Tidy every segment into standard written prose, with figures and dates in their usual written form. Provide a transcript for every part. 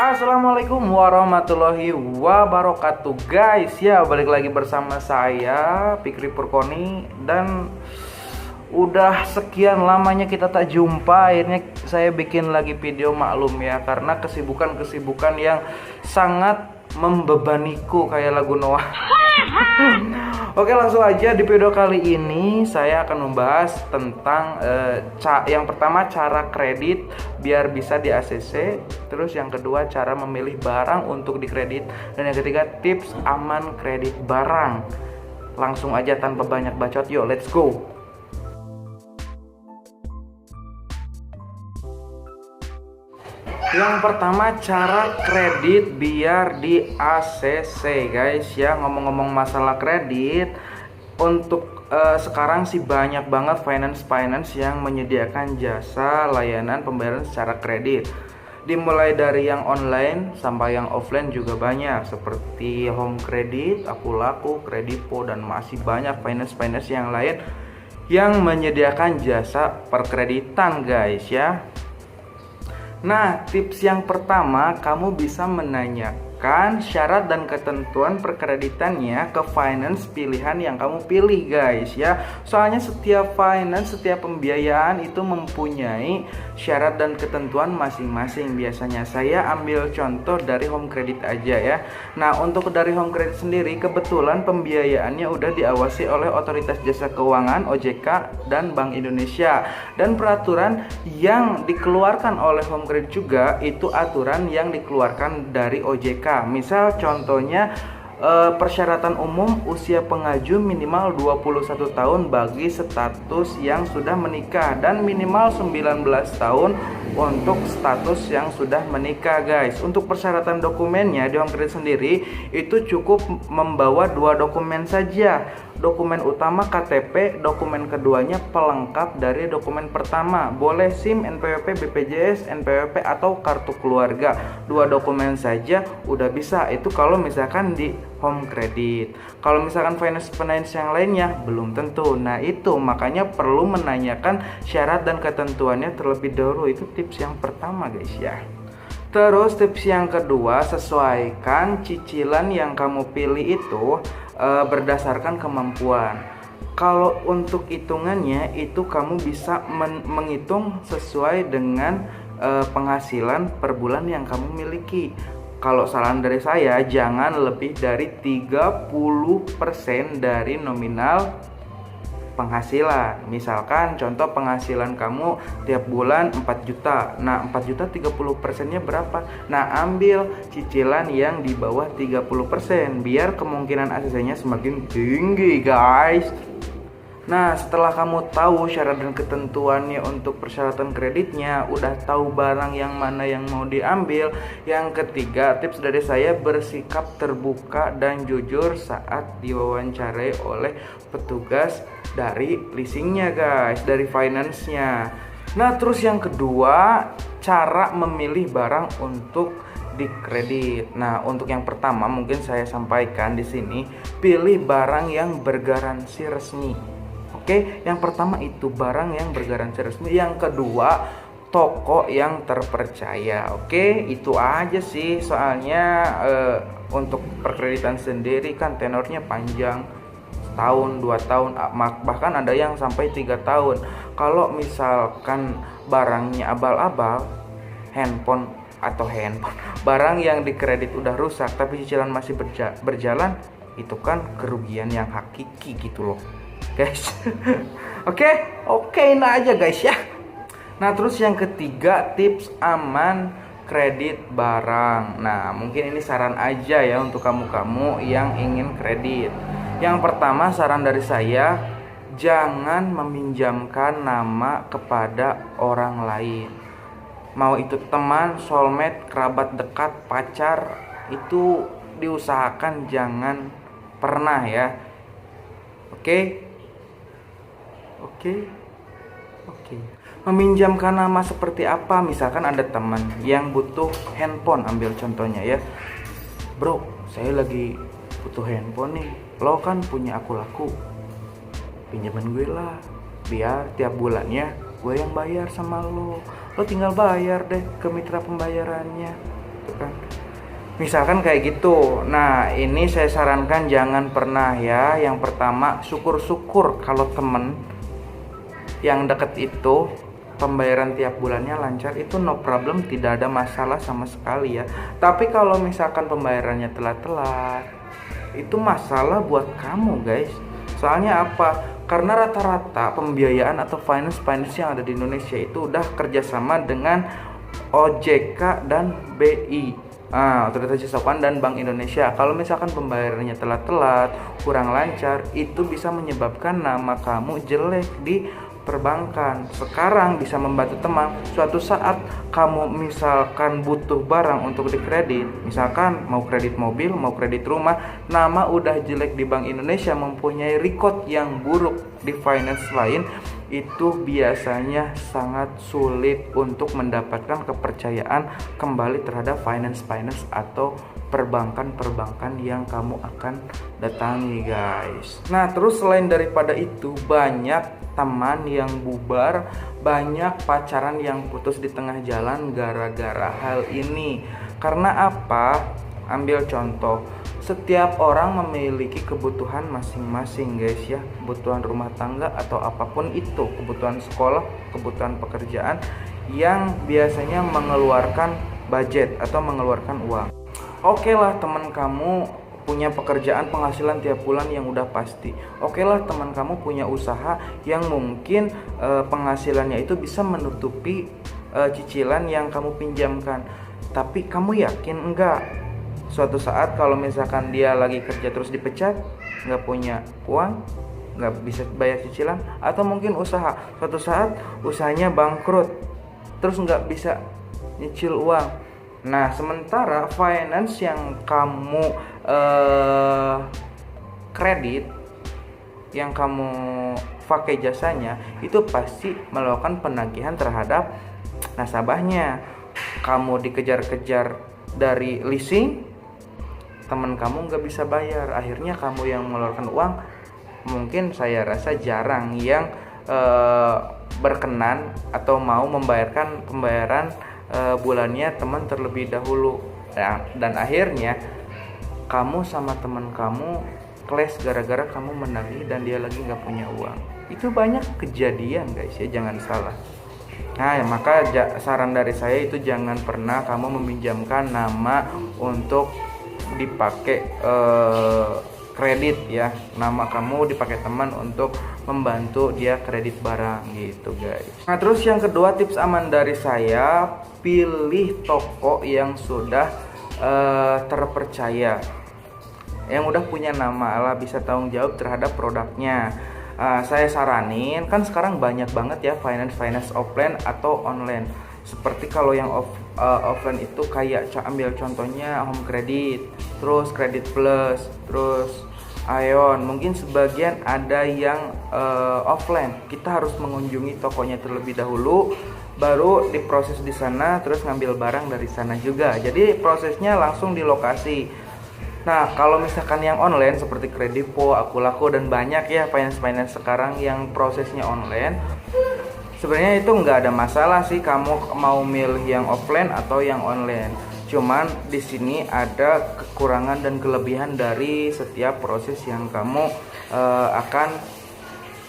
Assalamualaikum warahmatullahi wabarakatuh guys. Ya, balik lagi bersama saya Fikri Purkoni. Dan udah sekian lamanya kita tak jumpa, akhirnya saya bikin lagi video, maklum ya, karena kesibukan yang sangat membebaniku kayak lagu Noah. Oke, langsung aja. Di video kali ini saya akan membahas tentang yang pertama, cara kredit biar bisa di ACC. Terus yang kedua, cara memilih barang untuk dikredit. Dan yang ketiga, tips aman kredit barang. Langsung aja tanpa banyak bacot, yuk let's go. Yang pertama, cara kredit biar di ACC guys ya. Ngomong-ngomong masalah kredit, untuk sekarang sih banyak banget finance yang menyediakan jasa layanan pembayaran secara kredit. Dimulai dari yang online sampai yang offline juga banyak, seperti Home Credit, Akulaku, Kredipo, dan masih banyak finance yang lain yang menyediakan jasa perkreditan guys ya. Nah, tips yang pertama, kamu bisa menanyakan syarat dan ketentuan perkreditannya ke finance pilihan yang kamu pilih guys ya. Soalnya setiap setiap pembiayaan itu mempunyai syarat dan ketentuan masing-masing. Biasanya saya ambil contoh dari Home Credit aja ya. Nah, untuk dari Home Credit sendiri, kebetulan pembiayaannya udah diawasi oleh Otoritas Jasa Keuangan (OJK) dan Bank Indonesia. Dan peraturan yang dikeluarkan oleh Home Credit juga itu aturan yang dikeluarkan dari OJK. Misal contohnya, persyaratan umum usia pengaju minimal 21 tahun bagi status yang sudah menikah dan minimal 19 tahun untuk status yang sudah menikah guys. Untuk persyaratan dokumennya di Home Credit sendiri itu cukup membawa 2 dokumen saja. Dokumen utama KTP, dokumen keduanya pelengkap dari dokumen pertama. Boleh SIM, NPWP, BPJS, NPWP atau kartu keluarga. 2 dokumen saja udah bisa. Itu kalau misalkan di Home Credit. Kalau misalkan finance yang lainnya belum tentu. Nah, itu makanya perlu menanyakan syarat dan ketentuannya terlebih dahulu. Itu tips yang pertama guys ya. Terus tips yang kedua, sesuaikan cicilan yang kamu pilih itu berdasarkan kemampuan. Kalau untuk hitungannya itu kamu bisa menghitung sesuai dengan penghasilan per bulan yang kamu miliki. Kalau saran dari saya, jangan lebih dari 30% dari nominal penghasilan. Misalkan contoh penghasilan kamu tiap bulan 4 juta. Nah, 4 juta 30%-nya berapa? Nah, ambil cicilan yang di bawah 30% biar kemungkinan ACC-nya semakin tinggi guys. Nah, setelah kamu tahu syarat dan ketentuannya untuk persyaratan kreditnya, udah tahu barang yang mana yang mau diambil. Yang ketiga, tips dari saya, bersikap terbuka dan jujur saat diwawancarai oleh petugas dari leasingnya guys, dari finance-nya. Nah, terus yang kedua, cara memilih barang untuk dikredit. Nah, untuk yang pertama mungkin saya sampaikan di sini, pilih barang yang bergaransi resmi. Oke, yang pertama itu barang yang bergaransi resmi. Yang kedua, toko yang terpercaya. Oke, itu aja sih. Soalnya untuk perkreditan sendiri kan tenornya panjang, setahun, 2 tahun, bahkan ada yang sampai 3 tahun. Kalau misalkan barangnya abal-abal, handphone, barang yang dikredit udah rusak tapi cicilan masih berjalan, itu kan kerugian yang hakiki gitu loh guys. Oke, nah aja guys ya. Nah, terus yang ketiga, tips aman kredit barang. Nah, mungkin ini saran aja ya untuk kamu yang ingin kredit. Yang pertama, saran dari saya, jangan meminjamkan nama kepada orang lain. Mau itu teman, soulmate, kerabat dekat, pacar, itu diusahakan jangan pernah ya. Oke. Meminjamkan nama seperti apa? Misalkan ada teman yang butuh handphone, ambil contohnya ya. Bro, saya lagi butuh handphone nih. Lo kan punya Akulaku, pinjaman gue lah, biar tiap bulannya gue yang bayar sama lo tinggal bayar deh ke mitra pembayarannya, gitu kan. Misalkan kayak gitu. Nah, ini saya sarankan jangan pernah ya. Yang pertama, syukur-syukur kalau temen yang deket itu pembayaran tiap bulannya lancar, itu no problem, tidak ada masalah sama sekali ya. Tapi kalau misalkan pembayarannya telat-telat, itu masalah buat kamu guys. Soalnya apa? Karena rata-rata pembiayaan atau finance yang ada di Indonesia itu udah kerjasama dengan OJK dan BI, Otoritas Jasa Keuangan dan Bank Indonesia. Kalau misalkan pembayarannya telat-telat, kurang lancar, itu bisa menyebabkan nama kamu jelek di perbankan. Sekarang bisa membantu teman, suatu saat kamu misalkan butuh barang untuk dikredit, misalkan mau kredit mobil, mau kredit rumah, nama udah jelek di Bank Indonesia, mempunyai record yang buruk di finance lain, itu biasanya sangat sulit untuk mendapatkan kepercayaan kembali terhadap finance atau perbankan yang kamu akan datangi guys. Nah, terus selain daripada itu, banyak teman yang bubar, banyak pacaran yang putus di tengah jalan gara-gara hal ini. Karena apa? Ambil contoh, setiap orang memiliki kebutuhan masing-masing guys ya, kebutuhan rumah tangga atau apapun itu, kebutuhan sekolah, kebutuhan pekerjaan yang biasanya mengeluarkan budget atau mengeluarkan uang. Oke lah, teman kamu punya pekerjaan penghasilan tiap bulan yang udah pasti. Oke lah, teman kamu punya usaha yang mungkin penghasilannya itu bisa menutupi cicilan yang kamu pinjamkan. Tapi kamu yakin enggak? Suatu saat kalau misalkan dia lagi kerja terus dipecat, nggak punya uang, nggak bisa bayar cicilan, atau mungkin usaha, suatu saat usahanya bangkrut, terus nggak bisa nyicil uang. Nah, sementara finance yang kamu kredit, yang kamu pakai jasanya, itu pasti melakukan penagihan terhadap nasabahnya. Kamu dikejar-kejar dari leasing, teman kamu nggak bisa bayar, akhirnya kamu yang mengeluarkan uang. Mungkin saya rasa jarang yang berkenan atau mau membayarkan pembayaran bulannya teman terlebih dahulu, dan akhirnya kamu sama teman kamu clash gara-gara kamu menagih dan dia lagi nggak punya uang. Itu banyak kejadian guys ya, jangan salah. Nah, maka saran dari saya itu jangan pernah kamu meminjamkan nama untuk dipakai kredit ya, nama kamu dipakai teman untuk membantu dia kredit barang gitu guys. Nah, terus yang kedua, tips aman dari saya, pilih toko yang sudah terpercaya, yang udah punya nama lah, bisa tanggung jawab terhadap produknya. Saya saranin, kan sekarang banyak banget ya finance offline atau online. Seperti kalau yang offline itu kayak ambil contohnya Home Credit, terus Credit Plus, terus Aeon. Mungkin sebagian ada yang offline, kita harus mengunjungi tokonya terlebih dahulu, baru diproses di sana, terus ngambil barang dari sana juga. Jadi prosesnya langsung di lokasi. Nah, kalau misalkan yang online seperti Kredivo, Akulaku, dan banyak ya finance sekarang yang prosesnya online, sebenarnya itu nggak ada masalah sih kamu mau milih yang offline atau yang online. Cuman di sini ada kekurangan dan kelebihan dari setiap proses yang kamu akan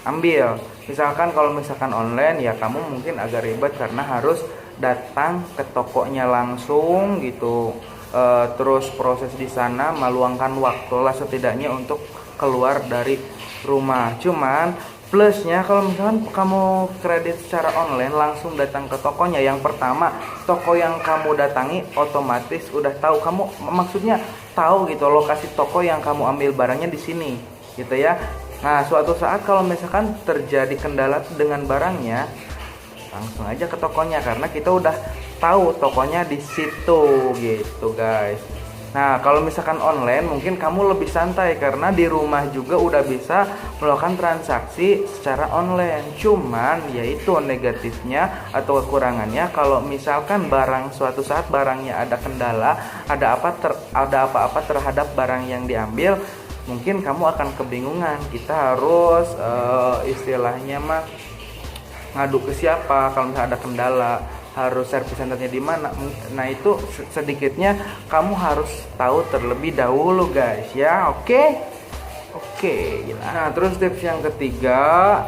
ambil. Misalkan kalau misalkan online ya kamu mungkin agak ribet karena harus datang ke tokonya langsung gitu. Terus proses di sana meluangkan waktu lah setidaknya untuk keluar dari rumah. Cuman plusnya kalau misalkan kamu kredit secara online langsung datang ke tokonya, yang pertama toko yang kamu datangi otomatis udah tahu kamu, maksudnya tahu gitu lokasi toko yang kamu ambil barangnya di sini gitu ya. Nah, suatu saat kalau misalkan terjadi kendala dengan barangnya, langsung aja ke tokonya karena kita udah tahu tokonya di situ gitu guys. Nah, kalau misalkan online mungkin kamu lebih santai karena di rumah juga udah bisa melakukan transaksi secara online. Cuman yaitu negatifnya atau kekurangannya, kalau misalkan barang suatu saat barangnya ada kendala, ada apa-apa terhadap barang yang diambil, mungkin kamu akan kebingungan. Kita harus istilahnya mah ngadu ke siapa kalau misalnya ada kendala, harus service centernya di mana. Nah itu sedikitnya kamu harus tahu terlebih dahulu guys ya. Oke, nah terus tips yang ketiga,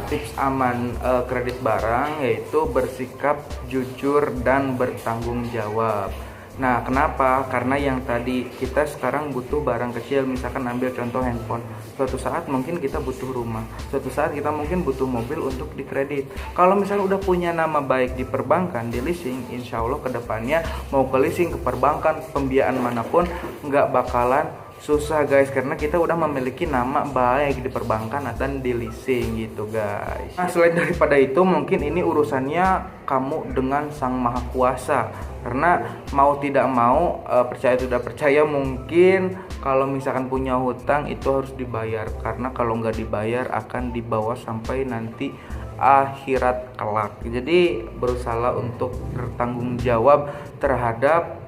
tips aman kredit barang, yaitu bersikap jujur dan bertanggung jawab. Nah kenapa? Karena yang tadi kita sekarang butuh barang kecil, misalkan ambil contoh handphone. Suatu saat mungkin kita butuh rumah, suatu saat kita mungkin butuh mobil untuk dikredit. Kalau misalnya udah punya nama baik di perbankan, di leasing, insya Allah kedepannya mau ke leasing, ke perbankan, pembiayaan manapun nggak bakalan susah guys, karena kita udah memiliki nama baik di perbankan atau di leasing gitu guys. Nah selain daripada itu, mungkin ini urusannya kamu dengan Sang Maha Kuasa, karena mau tidak mau percaya tidak percaya, mungkin kalau misalkan punya hutang itu harus dibayar, karena kalau nggak dibayar akan dibawa sampai nanti akhirat kelak. Jadi berusaha untuk bertanggung jawab terhadap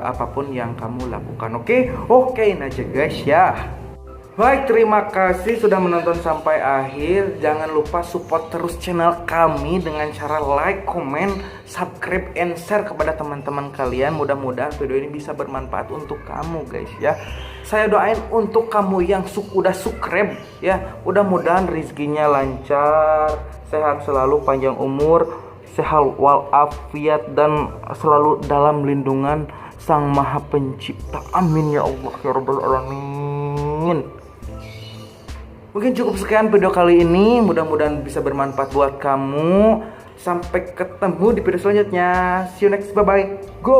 apapun yang kamu lakukan. Oke aja guys ya. Baik, terima kasih sudah menonton sampai akhir. Jangan lupa support terus channel kami dengan cara like, comment, subscribe, and share kepada teman-teman kalian. Mudah-mudahan video ini bisa bermanfaat untuk kamu guys ya. Saya doain untuk kamu yang udah subscribe ya, mudah-mudahan rezekinya lancar, sehat selalu, panjang umur, sehat walafiat, dan selalu dalam lindungan Sang Maha Pencipta. Amin ya Allah ya Rabbal Alamin. Mungkin cukup sekian video kali ini, mudah-mudahan bisa bermanfaat buat kamu. Sampai ketemu di video selanjutnya. See you next, bye bye. Go.